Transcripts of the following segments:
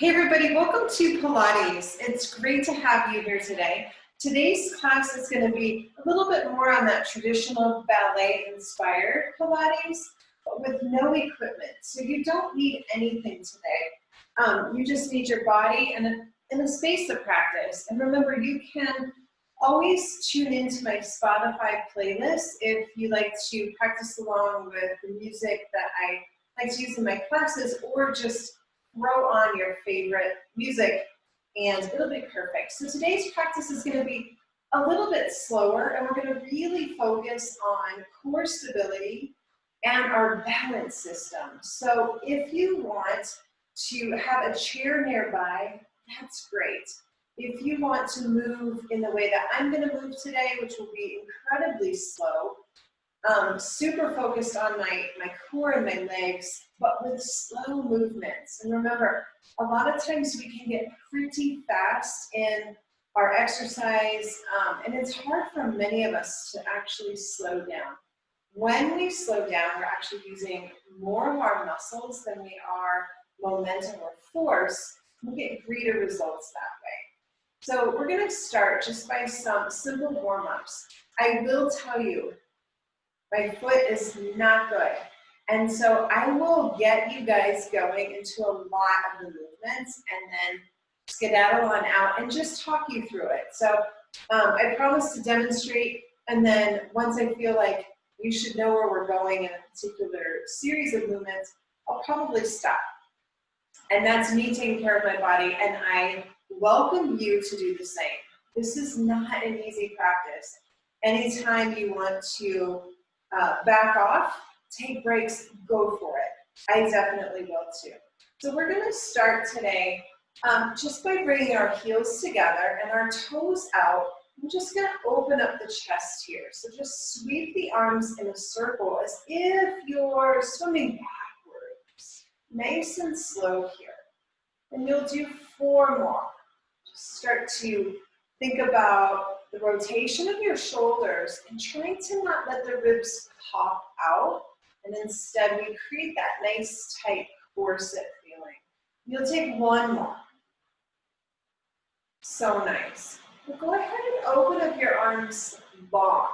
Hey everybody, welcome to Pilates. It's great to have you here today. Today's class is going to be a little bit more on that traditional ballet-inspired Pilates, but with no equipment. So you don't need anything today. You just need your body and a space to practice. And remember, you can always tune into my Spotify playlist if you like to practice along with the music that I like to use in my classes, or just throw on your favorite music and it'll be perfect. So today's practice is going to be a little bit slower, and we're going to really focus on core stability and our balance system. So if you want to have a chair nearby, that's great. If you want to move in the way that I'm going to move today, which will be incredibly slow, super focused on my core and my legs, but with slow movements. And remember, a lot of times we can get pretty fast in our exercise, and it's hard for many of us to actually slow down. When we slow down, we're actually using more of our muscles than we are momentum or force. We'll get greater results that way. So we're going to start just by some simple warm-ups. I will tell you, my foot is not good. And so I will get you guys going into a lot of the movements and then skedaddle on out and just talk you through it. So I promise to demonstrate, and then once I feel like you should know where we're going in a particular series of movements, I'll probably stop. And that's me taking care of my body, and I welcome you to do the same. This is not an easy practice. Anytime you want to back off, take breaks, go for it. I definitely will too. So we're going to start today just by bringing our heels together and our toes out. I'm just going to open up the chest here. So just sweep the arms in a circle as if you're swimming backwards. Nice and slow here. And you'll do 4 more. Just start to think about the rotation of your shoulders and trying to not let the ribs pop out, and instead we create that nice tight corset feeling. You'll take 1 more. So nice. Well, go ahead and open up your arms long,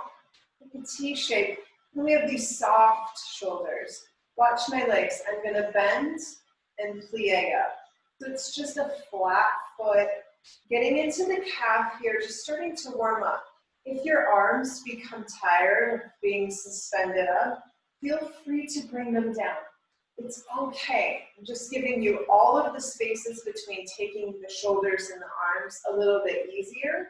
like a T shape. And we have these soft shoulders. Watch my legs. I'm going to bend and plie up. So it's just a flat foot. Getting into the calf here, just starting to warm up. If your arms become tired of being suspended up, feel free to bring them down. It's okay. I'm just giving you all of the spaces between taking the shoulders and the arms a little bit easier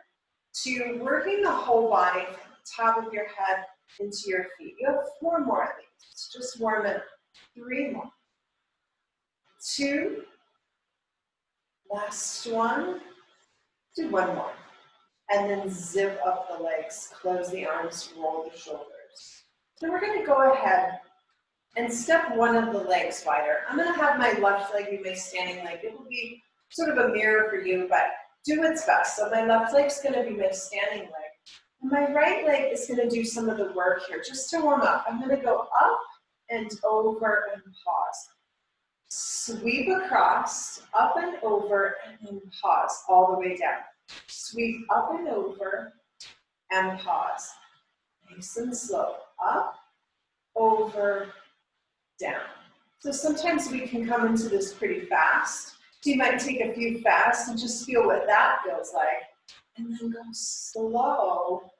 to working the whole body from the top of your head into your feet. You have 4 more of these. Just warm it up. 3 more. 2. Last one. Do 1 more. And then zip up the legs, close the arms, roll the shoulders. So we're going to go ahead and step 1 of the legs wider. I'm going to have my left leg be my standing leg. It will be sort of a mirror for you, but do its best. So my left leg is going to be my standing leg. And my right leg is going to do some of the work here, just to warm up. I'm going to go up and over and pause. Sweep across, up and over, and then pause all the way down. Sweep up and over, and pause. Nice and slow. Up, over, down. So sometimes we can come into this pretty fast. So you might take a few fast and just feel what that feels like. And then go slow.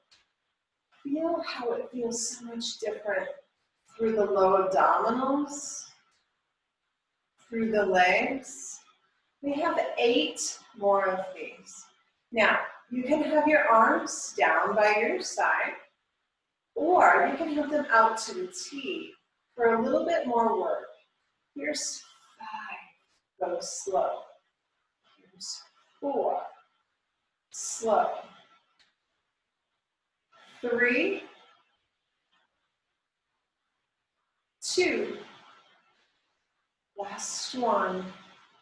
Feel how it feels so much different through the low abdominals, through the legs. We have 8 more of these. Now, you can have your arms down by your side, or you can have them out to the T for a little bit more work. Here's 5, go slow. Here's 4, slow. 3, 2, last one,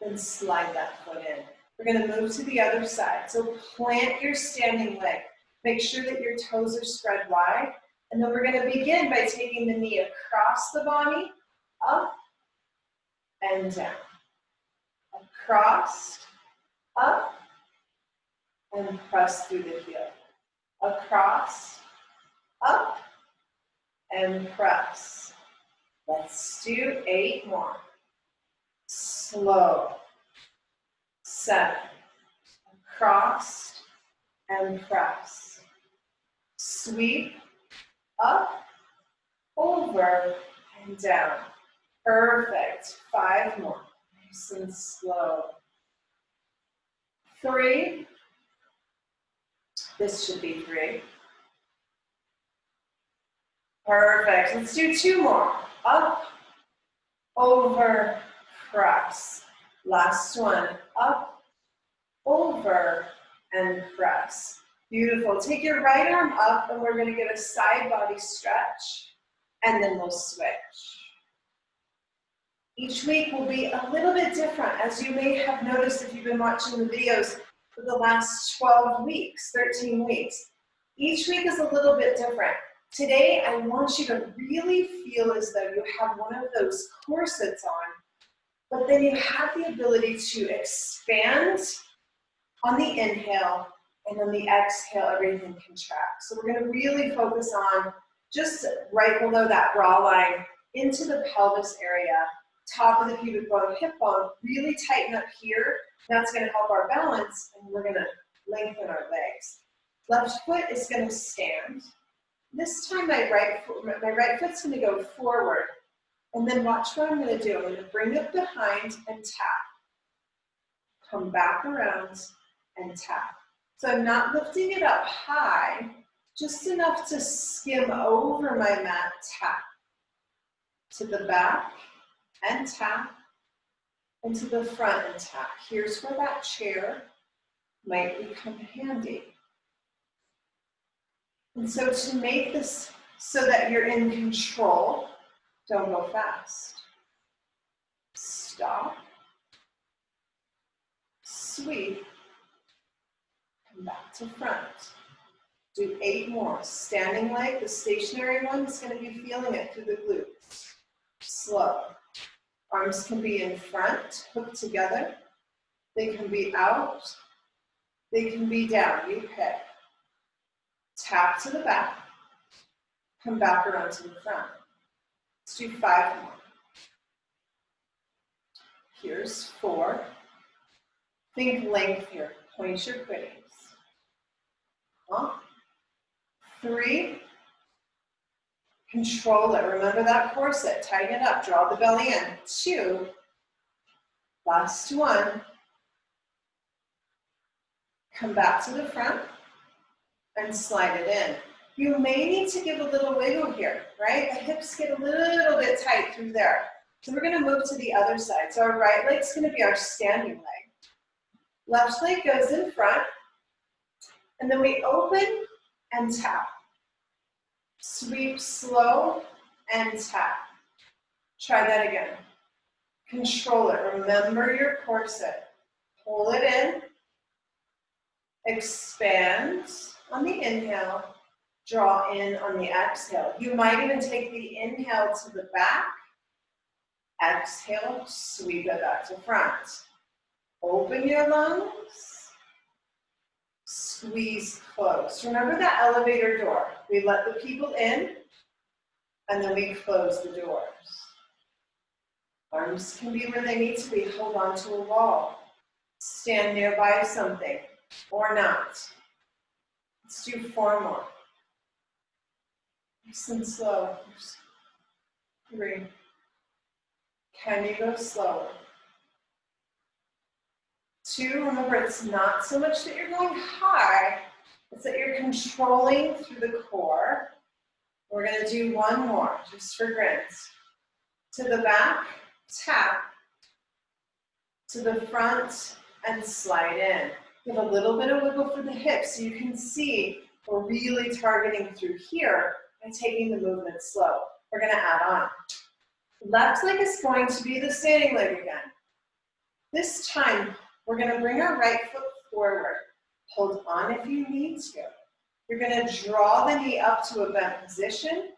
then slide that foot in. We're going to move to the other side. So plant your standing leg. Make sure that your toes are spread wide. And then we're going to begin by taking the knee across the body, up and down. Across, up, and press through the heel. Across, up, and press. Let's do 8 more. Slow. 7. Across and press. Sweep, up, over, and down. Perfect. 5 more. Nice and slow. 3. This should be 3. Perfect. Let's do 2 more. Up, over, press. Last one. Up, over, and press. Beautiful. Take your right arm up, and we're going to get a side body stretch, and then we'll switch. Each week will be a little bit different, as you may have noticed if you've been watching the videos for the last 12 weeks, 13 weeks. Each week is a little bit different. Today, I want you to really feel as though you have one of those corsets on, but then you have the ability to expand on the inhale, and on the exhale, everything contracts. So we're going to really focus on just right below that bra line into the pelvis area, top of the pubic bone, hip bone, really tighten up here. That's going to help our balance, and we're going to lengthen our legs. Left foot is going to stand. This time my right foot's going to go forward, and then watch what I'm going to do. I'm going to bring it behind and tap. Come back around and tap. So I'm not lifting it up high, just enough to skim over my mat, tap. To the back and tap, and to the front and tap. Here's where that chair might become handy. And so to make this so that you're in control, don't go fast. Stop. Sweep. Come back to front. Do 8 more. Standing leg, the stationary one, is going to be feeling it through the glutes. Slow. Arms can be in front, hooked together. They can be out. They can be down. You pick. Tap to the back. Come back around to the front. Let's do 5 more. Here's 4. Think length here. Point your quitties. 3. Control it. Remember that corset. Tighten it up. Draw the belly in. 2. Last one. Come back to the front and slide it in. You may need to give a little wiggle here, right? The hips get a little bit tight through there. So we're going to move to the other side. So our right leg's going to be our standing leg. Left leg goes in front. And then we open and tap. Sweep slow and tap. Try that again. Control it. Remember your corset. Pull it in. Expand on the inhale. Draw in on the exhale. You might even take the inhale to the back. Exhale, sweep it back to front. Open your lungs. Squeeze close. Remember that elevator door. We let the people in, and then we close the doors. Arms can be where they need to be. Hold on to a wall. Stand nearby something, or not. Let's do 4 more. Nice and slow. 3. Can you go slower? 2, remember it's not so much that you're going high, it's that you're controlling through the core. We're going to do 1 more, just for grins. To the back, tap. To the front, and slide in. Give a little bit of wiggle for the hips so you can see we're really targeting through here and taking the movement slow. We're going to add on. Left leg is going to be the standing leg again. This time, we're going to bring our right foot forward. Hold on if you need to. You're going to draw the knee up to a bent position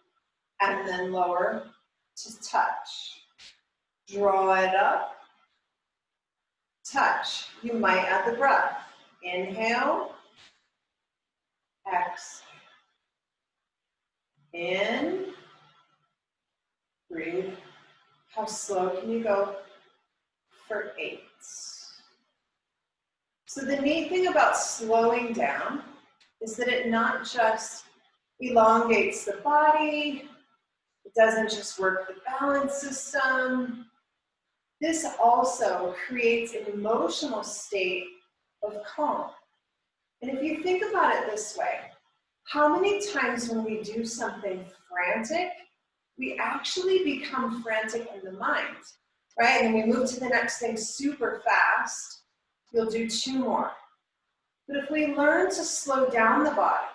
and then lower to touch. Draw it up touch. You might add the breath. Inhale, exhale. In, breathe. How slow can you go for 8? So the neat thing about slowing down is that it not just elongates the body, it doesn't just work the balance system. This also creates an emotional state of calm. And if you think about it this way, how many times when we do something frantic, we actually become frantic in the mind, right? And then we move to the next thing super fast, you'll do 2 more. But if we learn to slow down the body,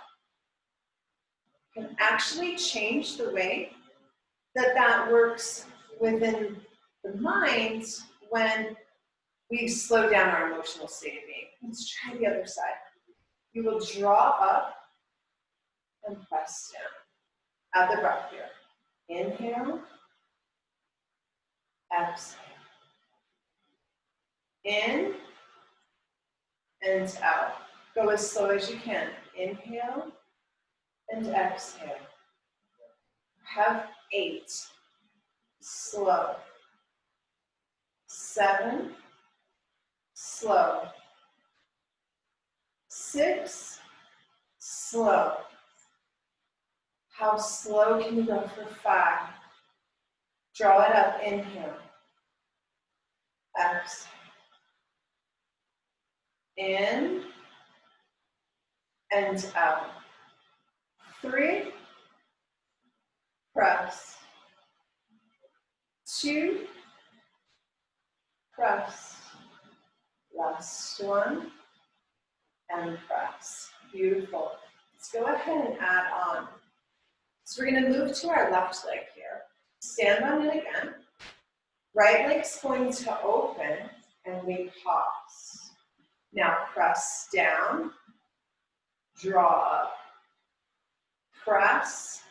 it can actually change the way that that works within the mind when we slow down our emotional state of being. Let's try the other side. You will draw up and press down. Add the breath here. Inhale, exhale. In and out. Go as slow as you can. Inhale and exhale. Have 8. Slow. 7. Slow. 6. Slow. How slow can you go for 5? Draw it up. Inhale. Exhale. In and out. 3. Press. 2. Press. Last one. And press. Beautiful. Let's go ahead and add on. So we're going to move to our left leg here. Stand on it again. Right leg's going to open and we pause. Now press down, draw up, press,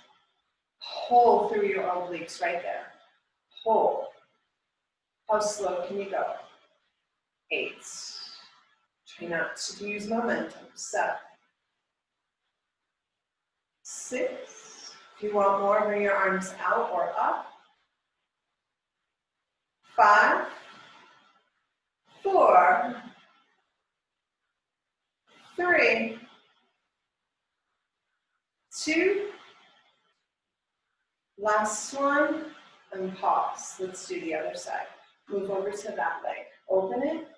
hold through your obliques right there. Hold. How slow can you go? 8. Try not to use momentum. 7. 6. If you want more, bring your arms out or up. 5. 4. 3. 2. Last one, and pause. Let's do the other side. Move over to that leg. Open it.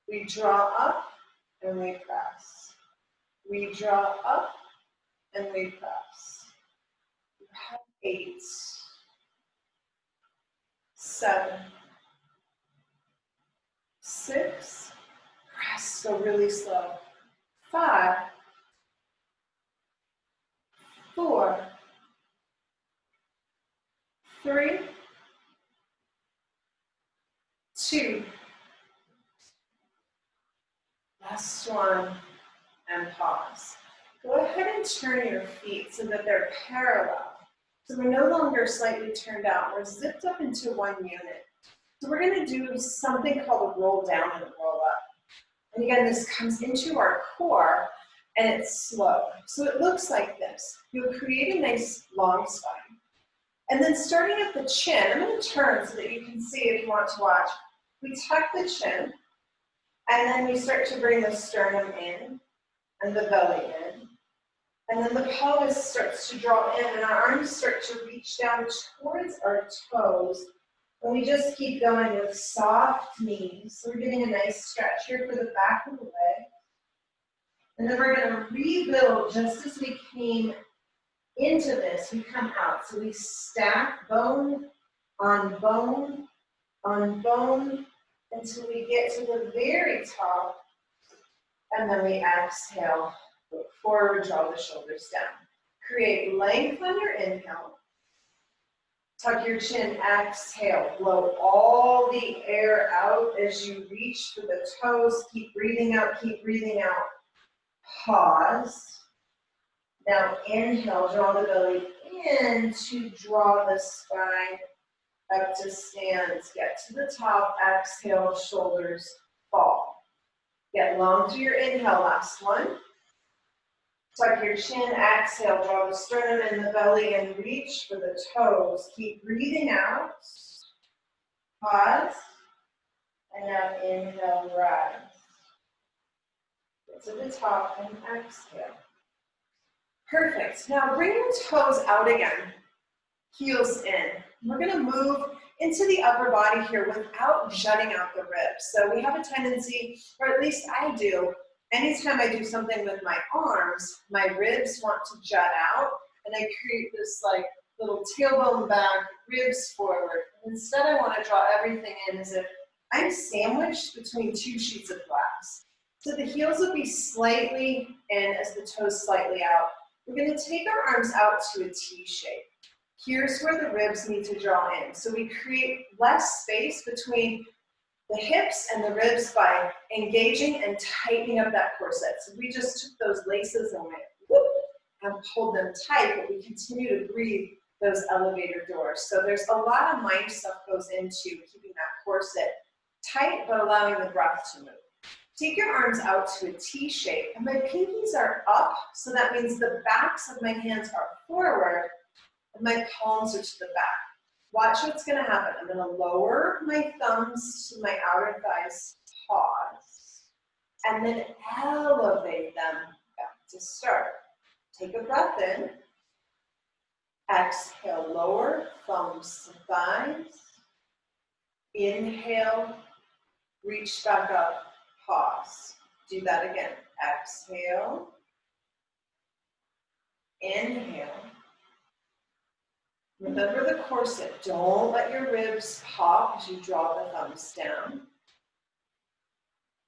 We draw up and we press. We draw up and we press. You have 8. 7. 6. Press. Go really slow. 5. 4. 3. 2. Last one, and pause. Go ahead and turn your feet so that they're parallel. So we're no longer slightly turned out, we're zipped up into one unit. So we're going to do something called a roll down and a roll up. And again, this comes into our core and it's slow. So it looks like this. You'll create a nice long spine. And then starting at the chin, I'm going to turn so that you can see if you want to watch. We tuck the chin, and then we start to bring the sternum in and the belly in. And then the pelvis starts to draw in, and our arms start to reach down towards our toes. And we just keep going with soft knees. So we're getting a nice stretch here for the back of the leg. And then we're going to rebuild just as we came into this. We come out. So we stack bone on bone on bone until we get to the very top. And then we exhale, look forward, draw the shoulders down. Create length on your inhale. Tuck your chin, exhale. Blow all the air out as you reach for the toes. Keep breathing out, keep breathing out. Pause. Now inhale, draw the belly in to draw the spine up to stand. Get to the top, exhale, shoulders tall. Get long through your inhale, last one. Tuck your chin, exhale, draw the sternum and the belly and reach for the toes. Keep breathing out. Pause. And now inhale, rise. Get to the top and exhale. Perfect. Now bring your toes out again. Heels in. We're going to move into the upper body here without jutting out the ribs. So we have a tendency, or at least I do, anytime I do something with my arms, my ribs want to jut out, and I create this like little tailbone back, ribs forward. Instead, I want to draw everything in as if I'm sandwiched between two sheets of glass. So the heels will be slightly in as the toes slightly out. We're going to take our arms out to a T shape. Here's where the ribs need to draw in. So we create less space between the hips and the ribs by engaging and tightening up that corset. So we just took those laces and went whoop and pulled them tight, but we continue to breathe those elevator doors. So there's a lot of mind stuff goes into keeping that corset tight, but allowing the breath to move. Take your arms out to a T shape, and my pinkies are up, so that means the backs of my hands are forward, and my palms are to the back. Watch what's going to happen. I'm going to lower my thumbs to my outer thighs, pause, and then elevate them back to start. Take a breath in. Exhale, lower, thumbs to thighs. Inhale, reach back up, pause. Do that again. Exhale. Inhale. Remember the corset. Don't let your ribs pop as you draw the thumbs down.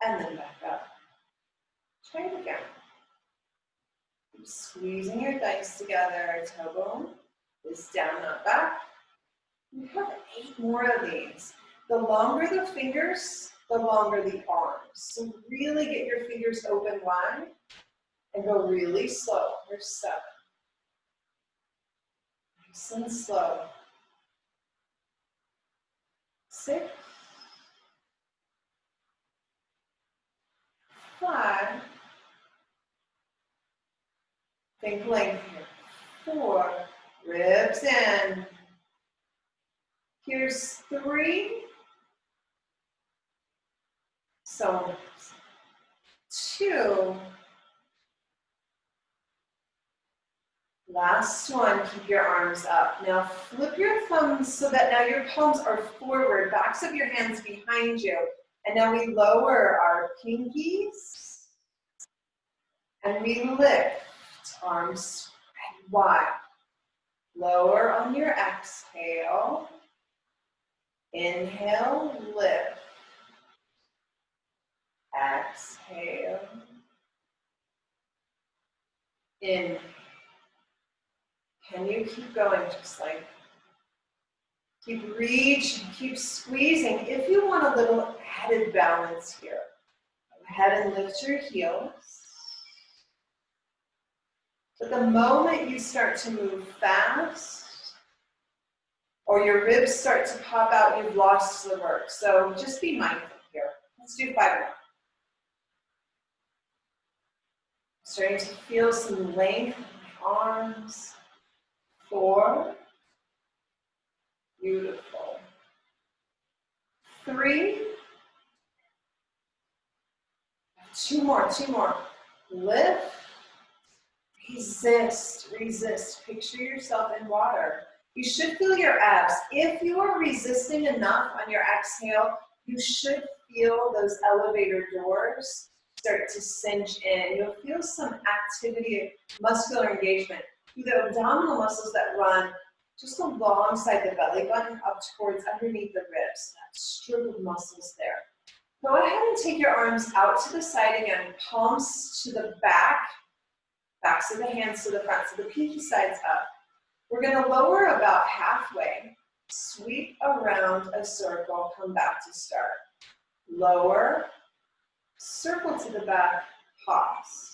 And then back up. Try it again. Keep squeezing your thighs together. Tailbone is down, not back. You have 8 more of these. The longer the fingers, the longer the arms. So really get your fingers open wide and go really slow. Here's 7. Nice and slow. 6. 5. Think length here. 4. Ribs in. Here's 3. So 2. Last one, keep your arms up. Now flip your thumbs so that now your palms are forward, backs of your hands behind you. And now we lower our pinkies and we lift, arms spread wide. Lower on your exhale. Inhale, lift. Exhale. Inhale. Can you keep going just like, keep reaching, keep squeezing. If you want a little added balance here, go ahead and lift your heels. But the moment you start to move fast, or your ribs start to pop out, you've lost the work. So just be mindful here. Let's do 5 more. Starting to feel some length in my arms. 4. Beautiful. 3. 2 more. Lift. Resist. Picture yourself in water. You should feel your abs. If you are resisting enough on your exhale, you should feel those elevator doors start to cinch in. You'll feel some activity, muscular engagement through the abdominal muscles that run just alongside the belly button up towards underneath the ribs. That strip of muscles there. Go ahead and take your arms out to the side again, palms to the back, backs of the hands to the front, so the pinky side's up. We're going to lower about halfway, sweep around a circle, come back to start. Lower, circle to the back, pause.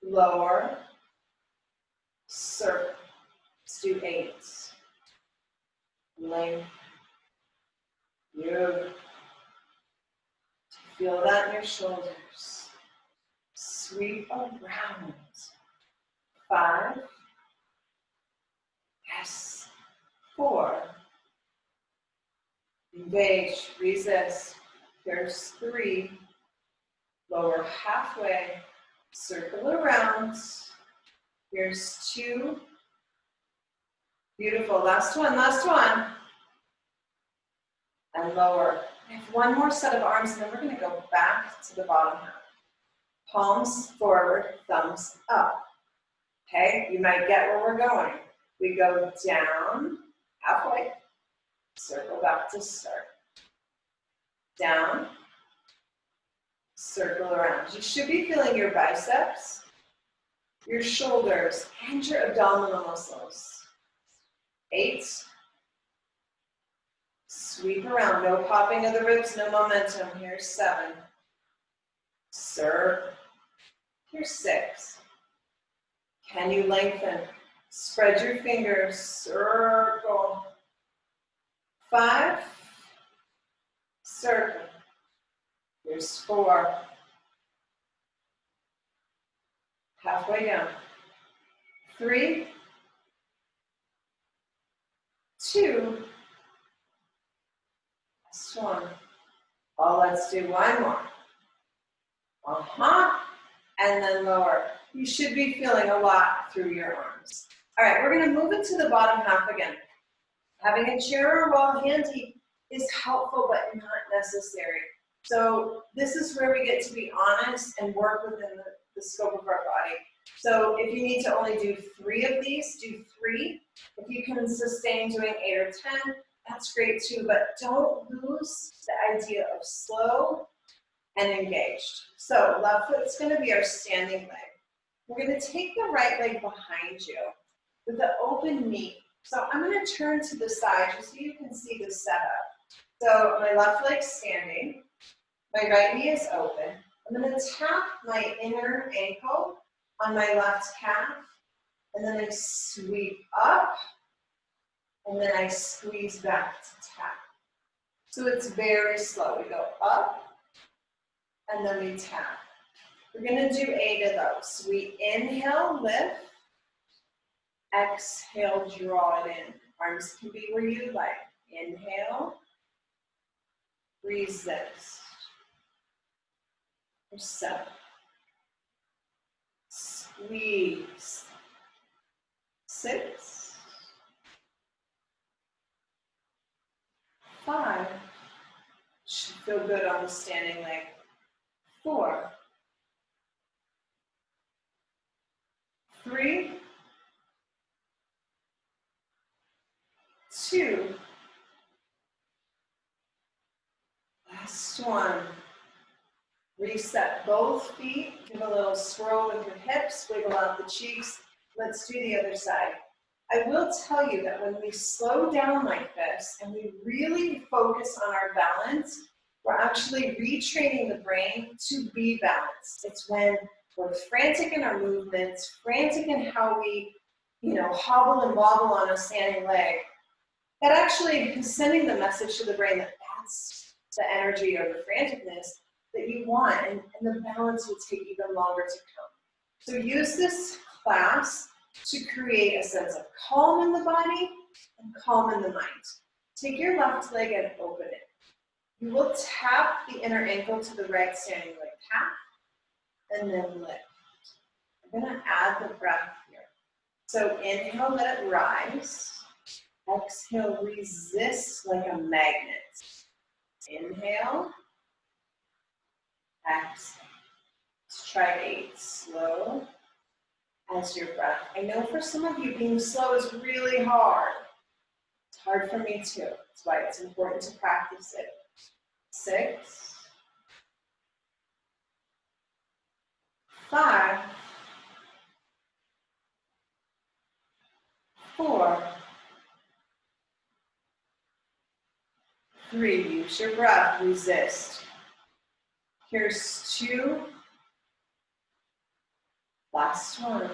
Lower, circle. Let's do 8. Length. Beautiful. Feel that in your shoulders. Sweep around. 5. Yes. 4. Engage, resist. Here's 3. Lower halfway. Circle around. Here's 2. Beautiful. Last one, last one. And lower. I have one more set of arms, and then we're going to go back to the bottom half. Palms forward, thumbs up. Okay, you might get where we're going. We go down, halfway, circle back to start. Down, circle around. You should be feeling your biceps, your shoulders, and your abdominal muscles. 8. Sweep around, no popping of the ribs, no momentum. Here's 7. Circle. Here's 6. Can you lengthen? Spread your fingers, circle. 5. Circle. Here's 4. Halfway down. 3. 2. Last one. Oh, let's do one more. And then lower. You should be feeling a lot through your arms. All right, we're going to move into the bottom half again. Having a chair or wall handy is helpful but not necessary. So this is where we get to be honest and work within the scope of our body. So if you need to only do 3 of these, do 3. If you can sustain doing 8 or 10, that's great too, but don't lose the idea of slow and engaged. So left foot's going to be our standing leg. We're going to take the right leg behind you with the open knee. So I'm going to turn to the side just so you can see the setup. So my left leg's standing, my right knee is open. I'm going to tap my inner ankle on my left calf, and then I sweep up, and then I squeeze back to tap. So it's very slow. We go up, and then we tap. We're going to do 8 of those. We inhale, lift. Exhale, draw it in. Arms can be where you like. Inhale. Resist. For 7. Squeeze. 6. 5. Should feel good on the standing leg. 4. 3. 2. Last one. Reset both feet. Give a little swirl with your hips. Wiggle out the cheeks. Let's do the other side. I will tell you that when we slow down like this and we really focus on our balance, we're actually retraining the brain to be balanced. It's when we're frantic in our movements, frantic in how we, hobble and wobble on a standing leg. That actually is sending the message to the brain that that's the energy or the franticness that you want, and the balance will take even longer to come. So use this class to create a sense of calm in the body and calm in the mind. Take your left leg and open it. You will tap the inner ankle to the right standing leg. Tap, and then lift. I'm going to add the breath here. So inhale, let it rise. Exhale, resist like a magnet. Inhale. Exhale. Let's try 8. Slow as your breath. I know for some of you, being slow is really hard. It's hard for me too. That's why it's important to practice it. 6. 5. 4. 3. Use your breath. Resist. Here's 2. Last one.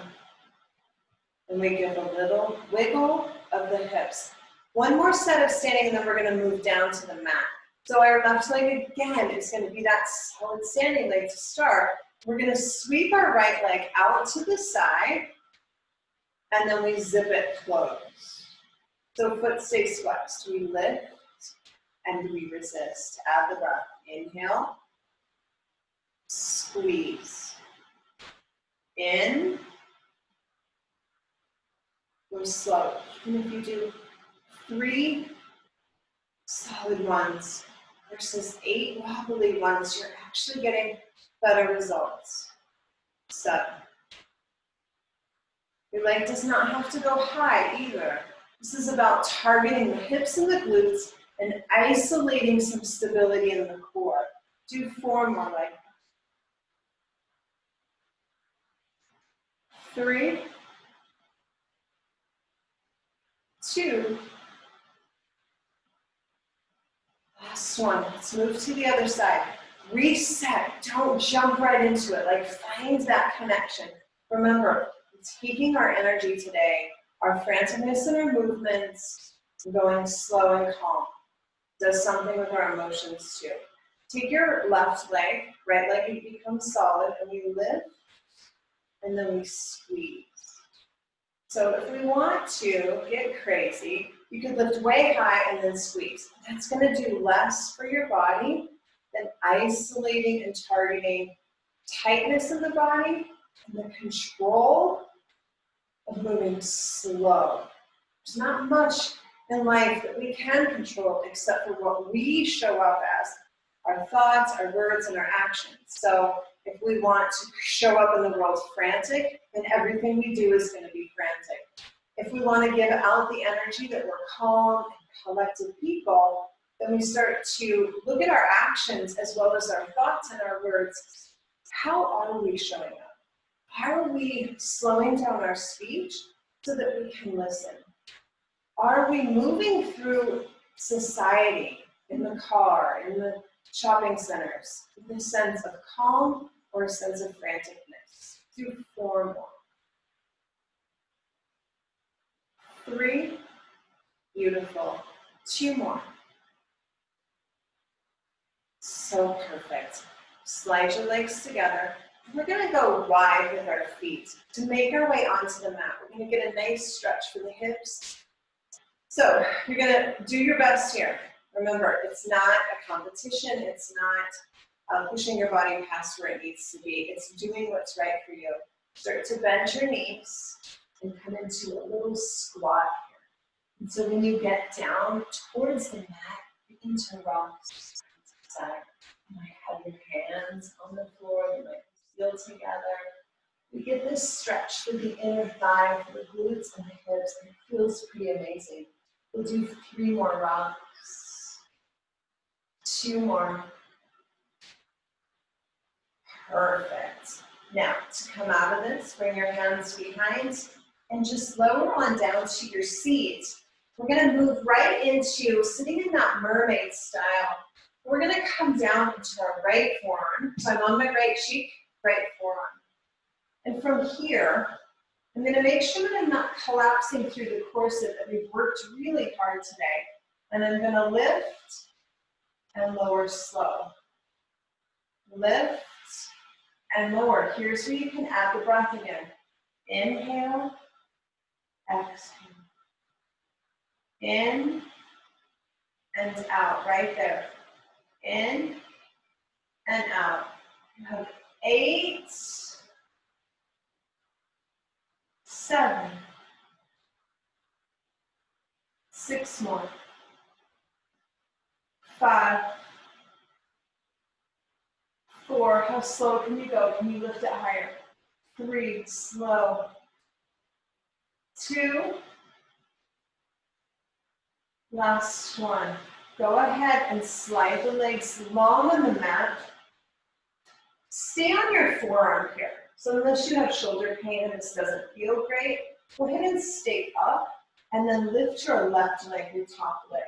And we give a little wiggle of the hips. One more set of standing, and then we're going to move down to the mat. So our left leg again is going to be that solid standing leg to start. We're going to sweep our right leg out to the side, and then we zip it closed. So foot stays flexed. We lift and we resist. Add the breath. Inhale, squeeze. In. Go slow. Even if you do 3 solid ones versus 8 wobbly ones, you're actually getting better results. 7. Your leg does not have to go high either. This is about targeting the hips and the glutes and isolating some stability in the core. Do 4 more like that. 3, 2, last one. Let's move to the other side. Reset. Don't jump right into it. Like, find that connection. Remember, taking our energy today, our franticness in our movements, going slow and calm, does something with our emotions too. Take your left leg, right leg becomes solid, and we lift, and then we squeeze. So if we want to get crazy, you could lift way high and then squeeze. That's going to do less for your body than isolating and targeting tightness in the body and the control of moving slow. There's not much in life that we can control except for what we show up as, our thoughts, our words, and our actions. So if we want to show up in the world frantic, then everything we do is going to be frantic. If we want to give out the energy that we're calm and collected people, then we start to look at our actions as well as our thoughts and our words. How are we showing up? How are we slowing down our speech so that we can listen? Are we moving through society, in the car, in the shopping centers, with a sense of calm or a sense of franticness? Do 4 more. 3, beautiful. 2 more. So perfect. Slide your legs together. We're going to go wide with our feet to make our way onto the mat. We're going to get a nice stretch for the hips. So you're going to do your best here. Remember, it's not a competition. It's not pushing your body past where it needs to be. It's doing what's right for you. Start to bend your knees and come into a little squat here. And so when you get down towards the mat, begin to rock side. You might have your hands on the floor. You might feel together. We get this stretch for the inner thigh, for the glutes and the hips, and it feels pretty amazing. We'll do 3 more rocks. 2 more. Perfect. Now, to come out of this, bring your hands behind and just lower on down to your seat. We're going to move right into sitting in that mermaid style. We're going to come down into our right forearm. So I'm on my right cheek, right forearm. And from here, I'm going to make sure that I'm not collapsing through the corset that we've worked really hard today. And I'm going to lift and lower slow. Lift and lower. Here's where you can add the breath again. Inhale, exhale. In and out, right there. In and out. You have 8, 7, 6 more. 5, 4, how slow can you go? Can you lift it higher? 3, slow. 2, last one. Go ahead and slide the legs long on the mat. Stay on your forearm here. So unless you have shoulder pain and this doesn't feel great, go ahead and stay up and then lift your left leg, your top leg.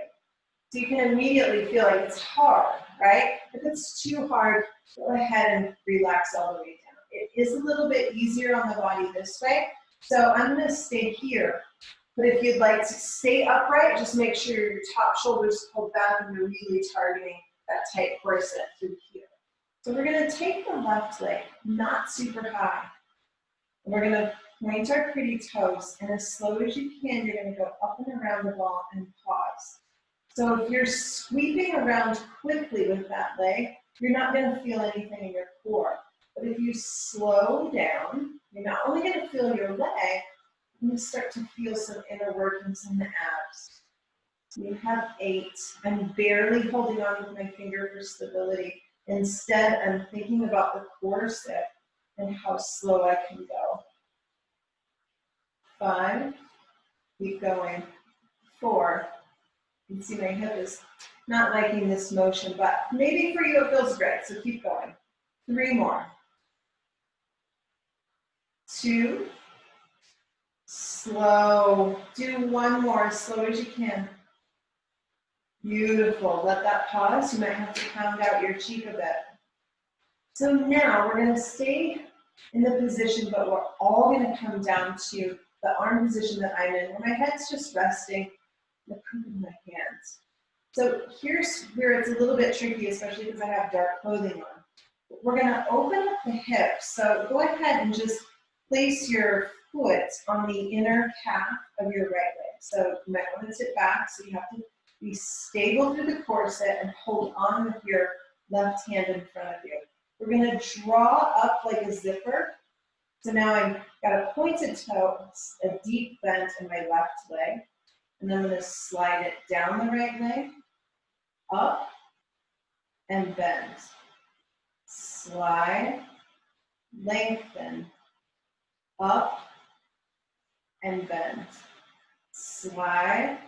So you can immediately feel like it's hard, right? If it's too hard, go ahead and relax all the way down. It is a little bit easier on the body this way. So I'm going to stay here. But if you'd like to stay upright, just make sure your top shoulder's pulled back and you're really targeting that tight corset through here. So we're going to take the left leg, not super high. And we're going to point our pretty toes, and as slow as you can, you're going to go up and around the ball and pause. So if you're sweeping around quickly with that leg, you're not going to feel anything in your core. But if you slow down, you're not only going to feel your leg, you're going to start to feel some inner workings in the abs. You have 8. I'm barely holding on with my finger for stability. Instead, I'm thinking about the corset and how slow I can go. 5, keep going. 4, you can see my hip is not liking this motion, but maybe for you it feels great, so keep going. 3 more. 2, slow. Do 1 more, as slow as you can. Beautiful, let that pause. You might have to pound out your cheek a bit. So now we're gonna stay in the position, but we're all gonna come down to the arm position that I'm in, where my head's just resting, the proof of my hands. So here's where it's a little bit tricky, especially because I have dark clothing on. We're gonna open up the hips. So go ahead and just place your foot on the inner calf of your right leg. So you might want to sit back, so you have to be stable through the corset and hold on with your left hand in front of you. We're gonna draw up like a zipper. So now I've got a pointed toe, a deep bend in my left leg, and then I'm gonna slide it down the right leg, up, and bend. Slide, lengthen, up, and bend. Slide,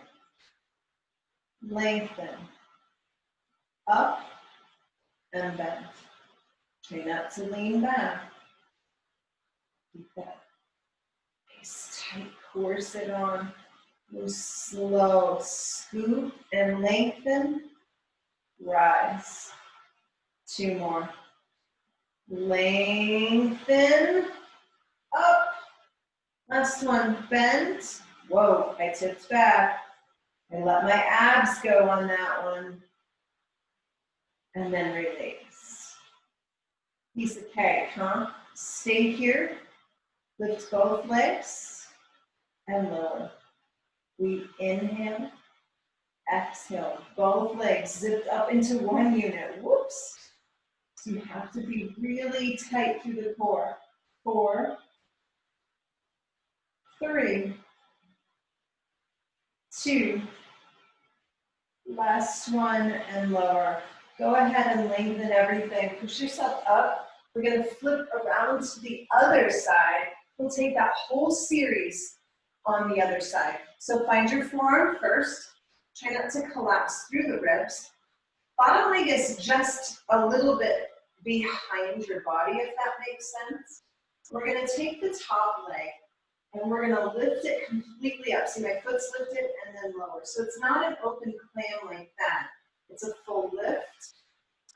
lengthen, up, and bend. Try not to lean back. Keep that nice tight corset on. Go slow, scoop and lengthen, rise. 2 more. Lengthen, up. Last one, bend. Whoa, I tipped back. I let my abs go on that one. And then release. Piece of cake, huh? Stay here. Lift both legs and lower. We inhale, exhale. Both legs zipped up into one unit. Whoops. So you have to be really tight through the core. 4, 3, 2, last one, and lower. Go ahead and lengthen everything. Push yourself up. We're going to flip around to the other side. We'll take that whole series on the other side. So find your forearm first. Try not to collapse through the ribs. Bottom leg is just a little bit behind your body, if that makes sense. We're going to take the top leg and we're going to lift it completely up. See, my foot's lifted and then lower. So it's not an open clam like that. It's a full lift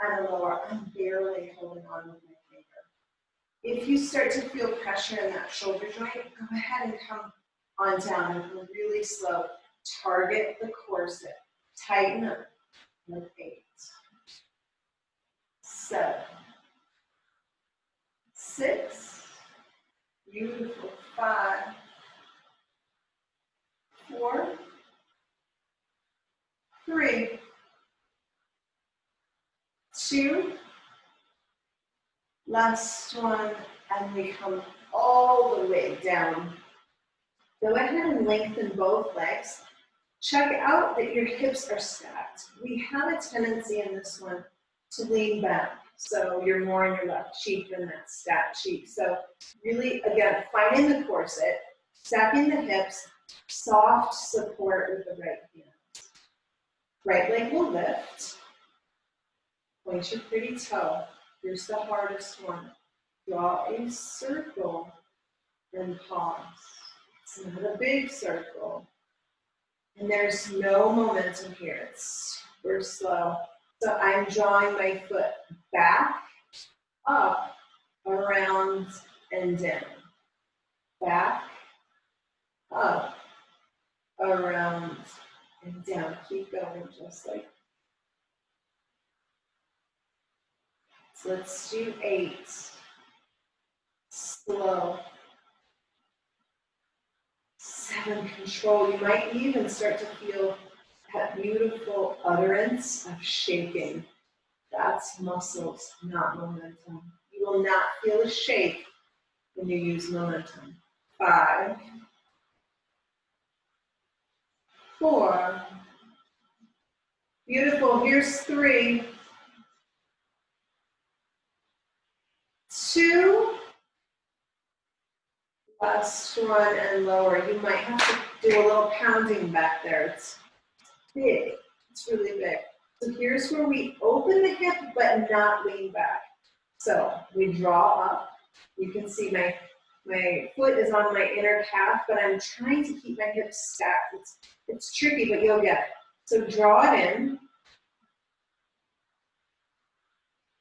and a lower. I'm barely holding on with my finger. If you start to feel pressure in that shoulder joint, go ahead and come on down and go really slow. Target the corset. Tighten up. 8, 7, 6, beautiful. 5, 4, 3, 2, last one, and we come all the way down. Go ahead and lengthen both legs. Check out that your hips are stacked. We have a tendency in this one to lean back. So you're more on your left cheek than that stacked cheek. So really, again, finding the corset, stacking the hips, soft support with the right hand. Right leg will lift. Point your pretty toe. Here's the hardest one. Draw a circle and pause. It's not a big circle. And there's no momentum here. It's super slow. So I'm drawing my foot back, up, around, and down. Back, up, around, and down. Keep going just like So let's do 8. Slow. 7, control. You might even start to feel that beautiful utterance of shaking. That's muscles, not momentum. You will not feel a shake when you use momentum. 5, 4. Beautiful. Here's 3, 2. Last one and lower. You might have to do a little pounding back there. It's big. It's really big. So here's where we open the hip but not lean back. So we draw up. You can see my foot is on my inner calf, but I'm trying to keep my hips stacked. It's tricky, but you'll get it. So draw it in.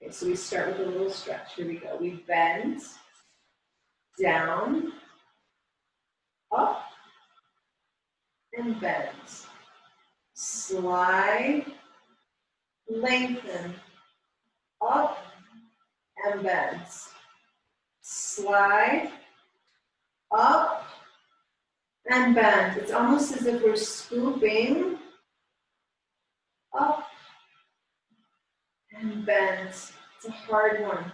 Okay, so we start with a little stretch. Here we go. We bend, down, up, and bend. Slide, lengthen, up, and bend. Slide, up, and bend. It's almost as if we're scooping up and bend. It's a hard one.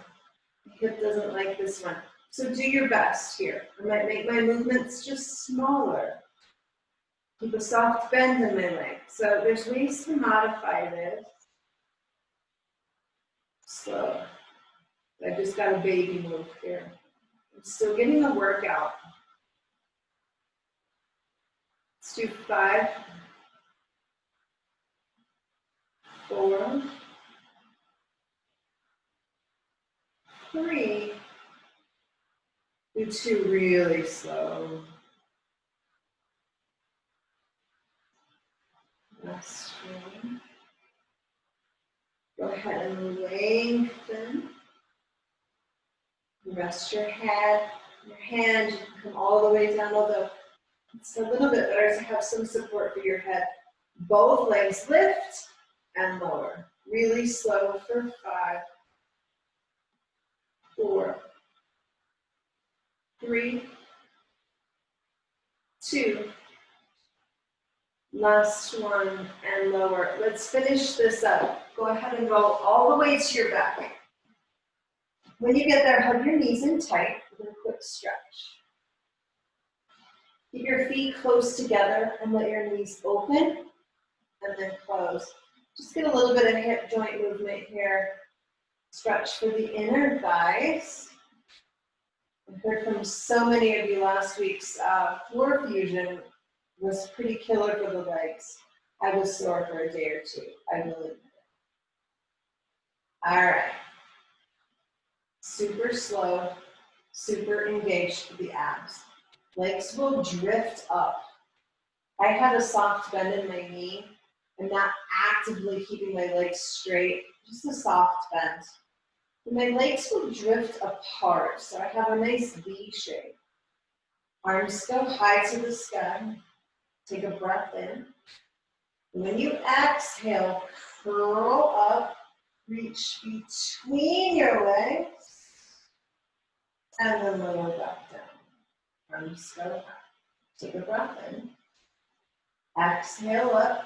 The hip doesn't like this one. So do your best here. I might make my movements just smaller. Keep a soft bend in my leg. So there's ways to modify this. Slow. I just got a baby move here. I'm still getting a workout. Let's do 5, 4, 3. Do 2 really slow. Last one. Go ahead and lengthen. Rest your head, your hand. You can come all the way down, although it's a little bit better to have some support for your head. Both legs lift and lower. Really slow for 5, 4, 3, 2. Last one and lower. Let's finish this up. Go ahead and roll all the way to your back. When you get there, hug your knees in tight with a quick stretch. Keep your feet close together and let your knees open and then close. Just get a little bit of hip joint movement here. Stretch for the inner thighs. I heard from so many of you last week's floor fusion was pretty killer for the legs. I was sore for a day or 2. I will admit it. All right. Super slow, super engaged for the abs. Legs will drift up. I had a soft bend in my knee. I'm not actively keeping my legs straight, just a soft bend. And my legs will drift apart, so I have a nice V shape. Arms go high to the sky. Take a breath in. When you exhale, curl up, reach between your legs, and then lower back down. Arms go high. Take a breath in. Exhale up.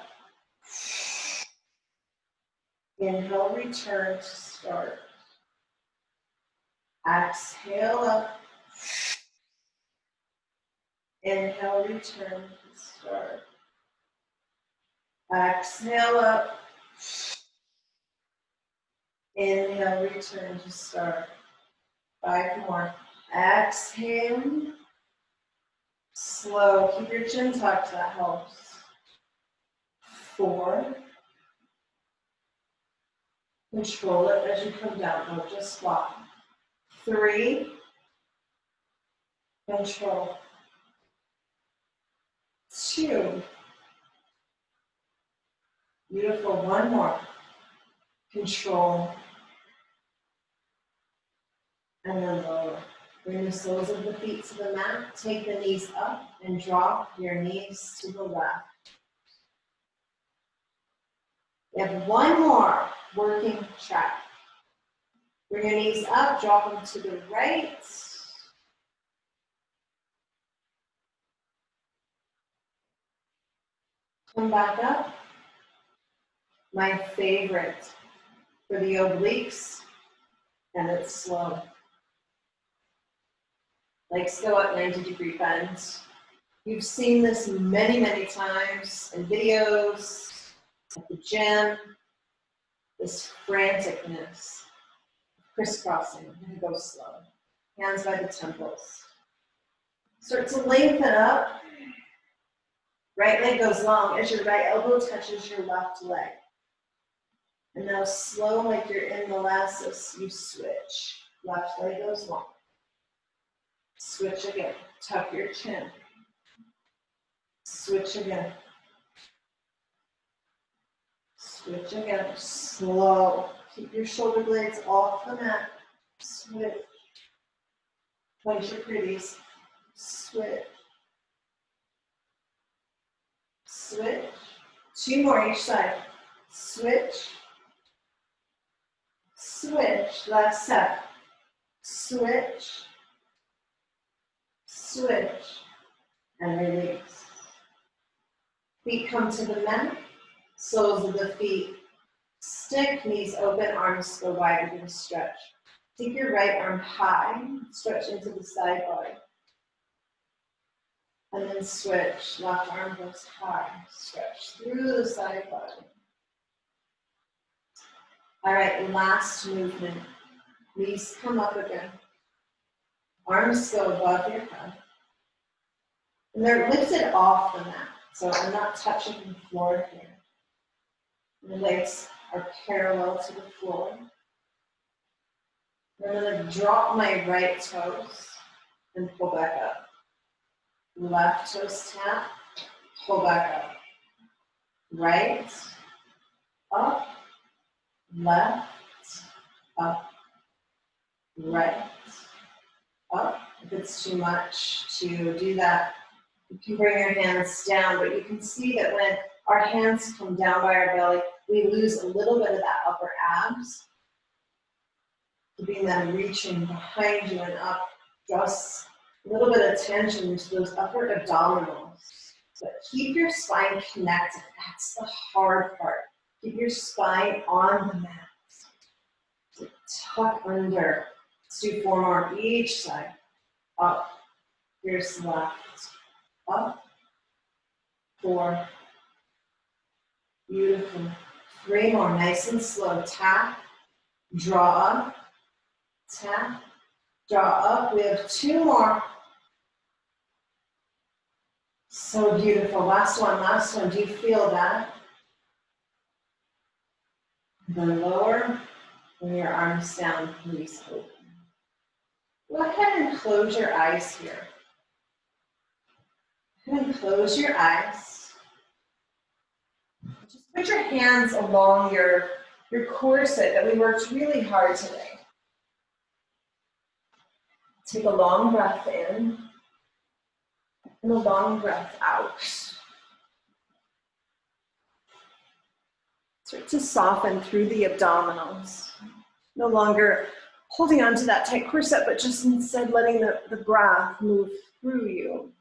Inhale, return to start. Exhale up. Inhale, return to start. Exhale up. Inhale, return to start. 5 more. Exhale. Slow. Keep your chin tucked, that helps. 4. Control it as you come down. Don't just squat. 3. Control. 2. Beautiful. 1 more. Control. And then lower. Bring the soles of the feet to the mat. Take the knees up and drop your knees to the left. We have 1 more working track. Bring your knees up, drop them to the right. Come back up. My favorite for the obliques, and it's slow. Legs go up 90-degree bends. You've seen this many, many times in videos, at the gym. This franticness, crisscrossing. I'm gonna go slow. Hands by the temples. Start to lengthen up. Right leg goes long as your right elbow touches your left leg. And now slow like you're in molasses, you switch. Left leg goes long. Switch again. Tuck your chin. Switch again. Switch again. Slow. Keep your shoulder blades off the mat. Switch. Place your pretties. Switch. Switch. 2 more each side. Switch. Switch. Last set. Switch. Switch. And release. Feet come to the mat. Soles of the feet stick, knees open, arms go wide. We're going to stretch. Take your right arm high, stretch into the side body. And then switch. Left arm goes high, stretch through the side body. All right, last movement. Knees come up again. Arms go above your head. And they're lifted off the mat, so I'm not touching the floor here. The legs are parallel to the floor. I'm going to drop my right toes and pull back up. Left toes tap, pull back up. Right, up, left, up, right, up. If it's too much to do that, you can bring your hands down, but you can see that when our hands come down by our belly, we lose a little bit of that upper abs. Keeping them reaching behind you and up, just a little bit of tension to those upper abdominals. But keep your spine connected. That's the hard part. Keep your spine on the mat. So tuck under. Let's do 4 more each side. Up. Here's left. Up. 4. Beautiful. 3 more. Nice and slow. Tap. Draw up. Tap. Draw up. We have 2 more. So beautiful. Last one, last one. Do you feel that? Then lower, bring your arms down, knees open. Go ahead and close your eyes here. Go ahead and close your eyes. Just put your hands along your corset that we worked really hard today. Take a long breath in and a long breath out. Start to soften through the abdominals. No longer holding on to that tight corset, but just instead letting the breath move through you.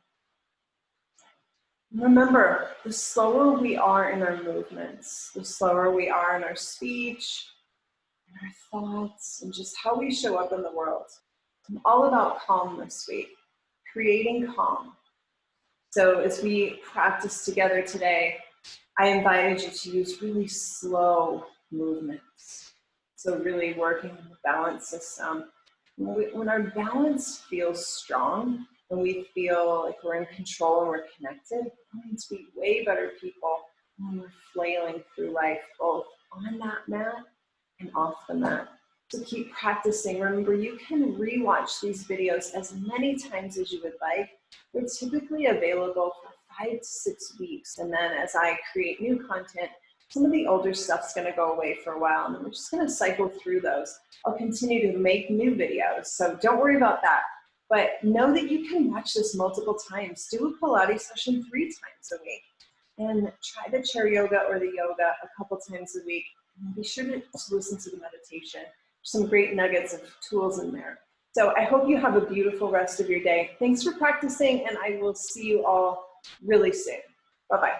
Remember, the slower we are in our movements, the slower we are in our speech, in our thoughts, and just how we show up in the world. I'm all about calm this week, creating calm. So as we practice together today, I invited you to use really slow movements. So really working on the balance system. When our balance feels strong, when we feel like we're in control and we're connected, we're going to be way better people when we're flailing through life, both on that mat and off the mat. So keep practicing. Remember, you can rewatch these videos as many times as you would like. They're typically available for 5 to 6 weeks. And then as I create new content, some of the older stuff's going to go away for a while, and we're just going to cycle through those. I'll continue to make new videos, so don't worry about that. But know that you can watch this multiple times. Do a Pilates session 3 times a week. And try the chair yoga or the yoga a couple times a week. And be sure to listen to the meditation. some great nuggets of tools in there. So I hope you have a beautiful rest of your day. Thanks for practicing, and I will see you all really soon. Bye-bye.